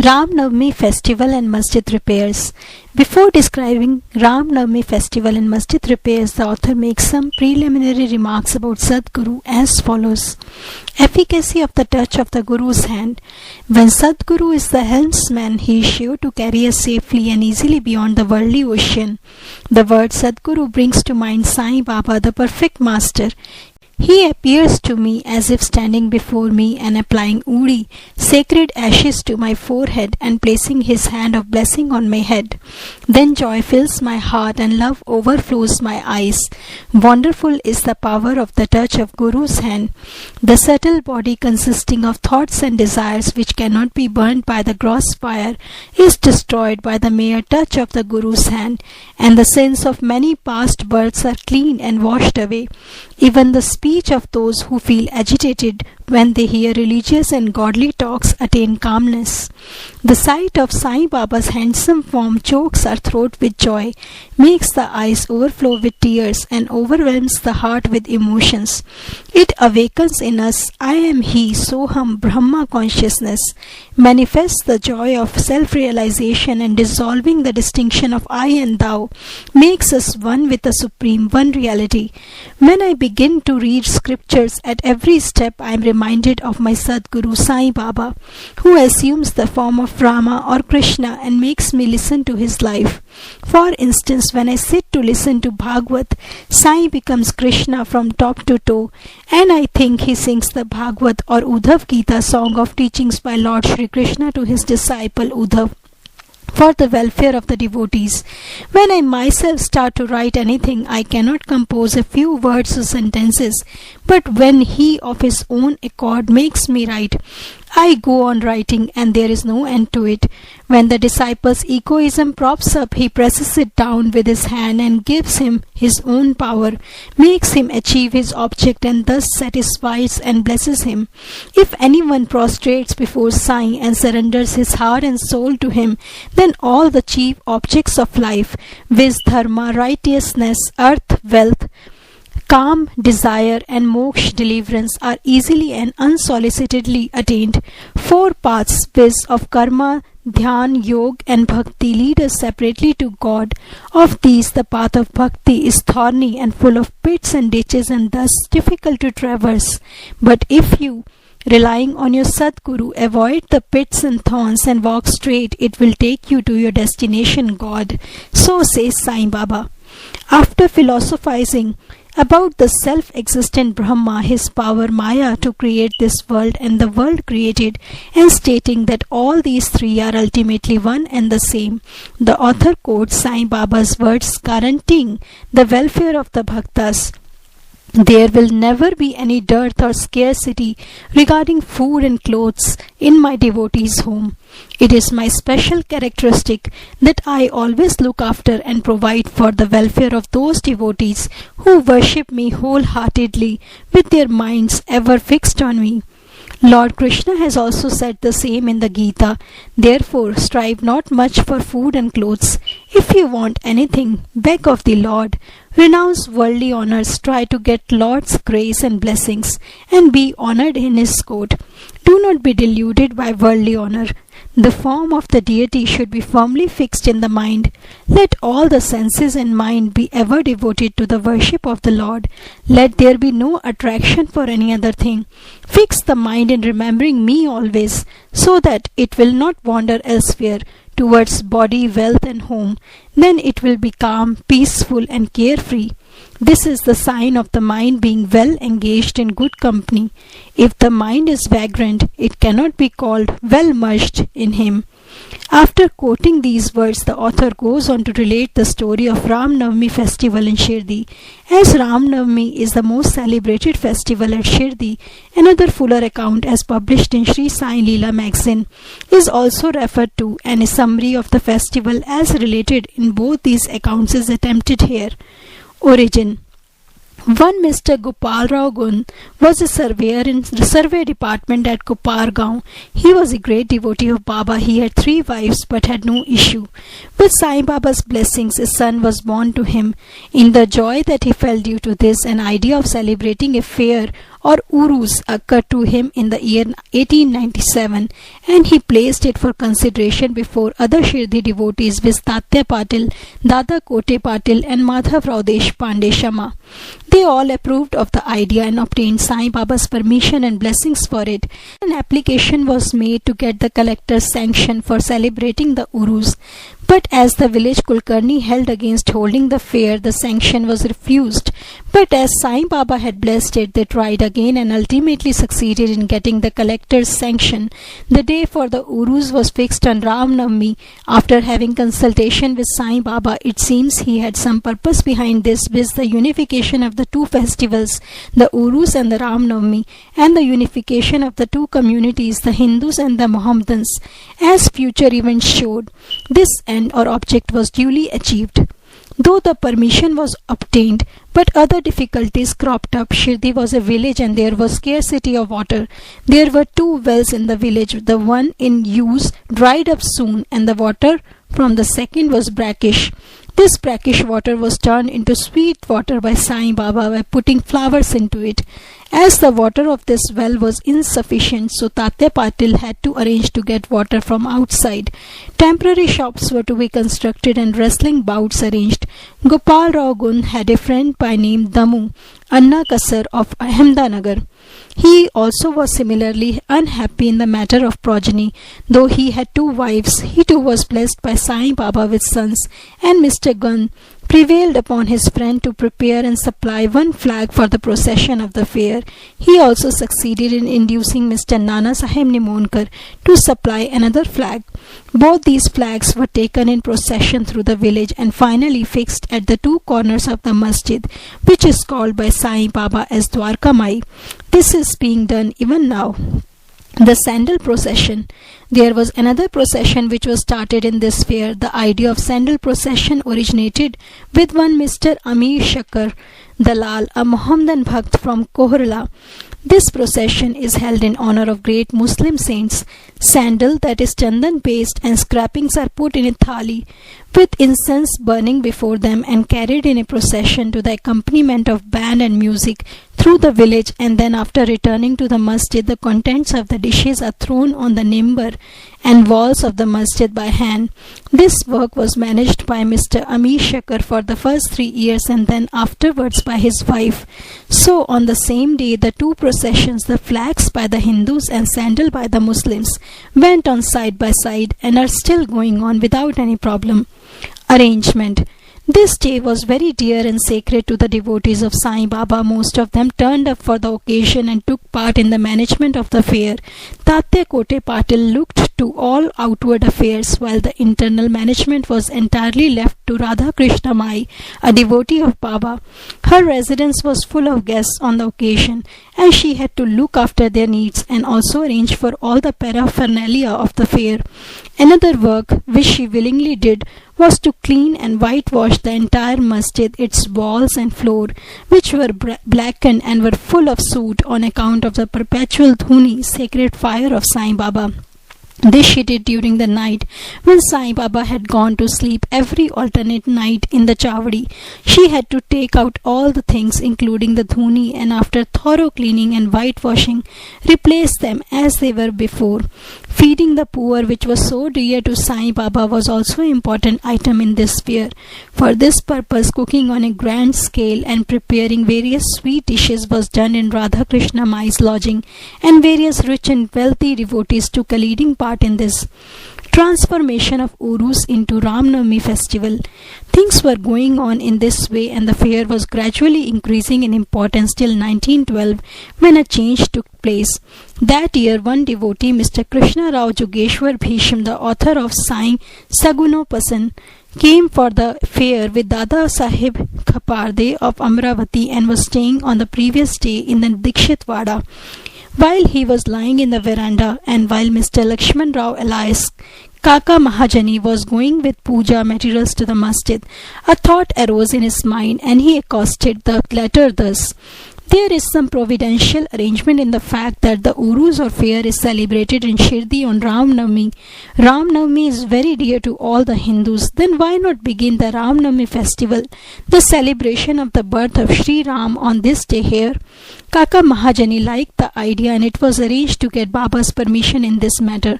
Ram Navami festival and masjid repairs. Before describing Ram Navami festival and masjid repairs, the author makes some preliminary remarks about Sadguru as follows. Efficacy of the touch of the Guru's hand. When Sadguru is the helmsman, he is sure to carry us safely and easily beyond the worldly ocean. The word Sadguru brings to mind Sai Baba, the perfect master. He appears to me as if standing before me and applying udi, sacred ashes to my forehead and placing his hand of blessing on my head. Then joy fills my heart and love overflows my eyes. Wonderful is the power of the touch of Guru's hand. The subtle body consisting of thoughts and desires which cannot be burnt by the gross fire is destroyed by the mere touch of the Guru's hand, and the sins of many past births are cleaned and washed away. Even the speech of those who feel agitated when they hear religious and godly talks attain calmness. The sight of Sai Baba's handsome form chokes our throat with joy, makes the eyes overflow with tears, and overwhelms the heart with emotions. It awakens in us I am He, Soham Brahma consciousness, manifests the joy of self-realization and dissolving the distinction of I and Thou, makes us one with the Supreme, one reality. When I begin to read scriptures, at every step I am reminded of my Sadguru Sai Baba, who assumes the form of Rama or Krishna and makes me listen to his life. For instance, when I sit to listen to Bhagavad, Sai becomes Krishna from top to toe, and I think he sings the Bhagavad or Uddhav Gita song of teachings by Lord Shri Krishna to his disciple Uddhav, for the welfare of the devotees. When I myself start to write anything, I cannot compose a few words or sentences, but when he of his own accord makes me write, I go on writing, and there is no end to it. When the disciple's egoism props up, he presses it down with his hand and gives him his own power, makes him achieve his object, and thus satisfies and blesses him. If anyone prostrates before Sai and surrenders his heart and soul to him, then all the chief objects of life, viz. Dharma, righteousness, earth, wealth, calm, desire, and moksha, deliverance, are easily and unsolicitedly attained. Four paths, viz. Of karma, dhyan, yoga, and bhakti, lead us separately to God. Of these, the path of bhakti is thorny and full of pits and ditches, and thus difficult to traverse. But if you, relying on your Sadguru, avoid the pits and thorns and walk straight, it will take you to your destination, God. So says Sai Baba. After philosophizing about the self-existent Brahma, his power Maya to create this world and the world created, and stating that all these three are ultimately one and the same, the author quotes Sai Baba's words guaranteeing the welfare of the bhaktas. There will never be any dearth or scarcity regarding food and clothes in my devotees' home. It is my special characteristic that I always look after and provide for the welfare of those devotees who worship me wholeheartedly with their minds ever fixed on me. Lord Krishna has also said the same in the Gita. Therefore, strive not much for food and clothes. If you want anything, beg of the Lord. Renounce worldly honors, try to get Lord's grace and blessings, and be honored in His court. Do not be deluded by worldly honor. The form of the deity should be firmly fixed in the mind. Let all the senses and mind be ever devoted to the worship of the Lord. Let there be no attraction for any other thing. Fix the mind in remembering me always, so that it will not wander elsewhere towards body, wealth, and home. Then it will be calm, peaceful, and carefree. This is the sign of the mind being well engaged in good company. If the mind is vagrant, it cannot be called well merged in Him. After quoting these words, the author goes on to relate the story of Ram Navami festival in Shirdi. As Ram Navami is the most celebrated festival at Shirdi, another fuller account, as published in Sri Sai Leela magazine, is also referred to, and a summary of the festival as related in both these accounts is attempted here. Origin. One Mr. Gopal Rao Gun was a surveyor in the survey department at Kopargaon. He was a great devotee of Baba. He had 3 wives but had no issue. With Sai Baba's blessings, a son was born to him. In the joy that he felt due to this, an idea of celebrating a fair or urus occurred to him in the year 1897, and he placed it for consideration before other Shirdi devotees with Tatya Patil, Dada Kote Patil and Madhav Rao Deshpande Shama. They all approved of the idea and obtained Sai Baba's permission and blessings for it. An application was made to get the collector's sanction for celebrating the urus, but as the village Kulkarni held against holding the fair, the sanction was refused. But as Sai Baba had blessed it, they tried again and ultimately succeeded in getting the collector's sanction. The day for the urus was fixed on Ram Navami. After having consultation with Sai Baba, it seems he had some purpose behind this, with the unification of the two festivals, the urus and the Ram Navami, and the unification of the two communities, the Hindus and the Mohammedans. As future events showed, this end or object was duly achieved. Though the permission was obtained, but other difficulties cropped up. Shirdi was a village and there was scarcity of water. There were 2 wells in the village. The one in use dried up soon, and the water from the second was brackish. This brackish water was turned into sweet water by Sai Baba by putting flowers into it. As the water of this well was insufficient, so Tatya Patil had to arrange to get water from outside. Temporary shops were to be constructed and wrestling bouts arranged. Gopal Rao Gun had a friend by name Damu, Anna Kasar of Ahmednagar. He also was similarly unhappy in the matter of progeny. Though he had 2 wives, he too was blessed by Sai Baba with sons, and Mr. Gun prevailed upon his friend to prepare and supply 1 flag for the procession of the fair. He also succeeded in inducing Mr. Nana Sahib Nimonkar to supply another flag. Both these flags were taken in procession through the village and finally fixed at the 2 corners of the masjid, which is called by Sai Baba as Dwarka Mai. This is being done even now. The sandal procession. There was another procession which was started in this fair. The idea of sandal procession originated with one Mr. Amir Shakar Dalal, a Mohammedan Bhakt from Kohrla. This procession is held in honor of great Muslim saints. Sandal, that is chandan paste, and scrapings are put in a thali with incense burning before them and carried in a procession to the accompaniment of band and music through the village, and then after returning to the masjid, the contents of the dishes are thrown on the nimbar and walls of the masjid by hand. This work was managed by Mr. Amir Shakar for the first 3 years and then afterwards by his wife. So on the same day, the 2 processions, the flags by the Hindus and sandal by the Muslims, went on side by side and are still going on without any problem. Arrangement. This day was very dear and sacred to the devotees of Sai Baba. Most of them turned up for the occasion and took part in the management of the fair. Tatya Kote Patil looked to all outward affairs, while the internal management was entirely left to Radha Krishna Mai, a devotee of Baba. Her residence was full of guests on the occasion, and she had to look after their needs and also arrange for all the paraphernalia of the fair. Another work which she willingly did was to clean and whitewash the entire masjid, its walls and floor, which were blackened and were full of soot on account of the perpetual dhuni, sacred fire of Sai Baba. This she did during the night when Sai Baba had gone to sleep. Every alternate night in the Chavdi, she had to take out all the things including the dhuni, and after thorough cleaning and whitewashing, replace them as they were before. Feeding the poor, which was so dear to Sai Baba, was also an important item in this fair. For this purpose, cooking on a grand scale and preparing various sweet dishes was done in Radha Krishna Mai's lodging, and various rich and wealthy devotees took a leading part in this transformation of Urus into Ram Navami festival. Things were going on in this way, and the fair was gradually increasing in importance till 1912, when a change took place. That year, one devotee, Mr. Krishna Rao Jogeshwar Bhisham, the author of Sai Sagunopasan, came for the fair with Dada Sahib Khaparde of Amravati and was staying on the previous day in the Dikshit Wada. While he was lying in the veranda, and while Mr. Lakshman Rao alias Kaka Mahajani was going with puja materials to the masjid, a thought arose in his mind, and he accosted the latter thus: There is some providential arrangement in the fact that the Urus or fair is celebrated in Shirdi on Ram Navami. Ram Navami is very dear to all the Hindus. Then why not begin the Ram Navami festival, the celebration of the birth of Sri Ram, on this day here? Kaka Mahajani liked the idea and it was arranged to get Baba's permission in this matter.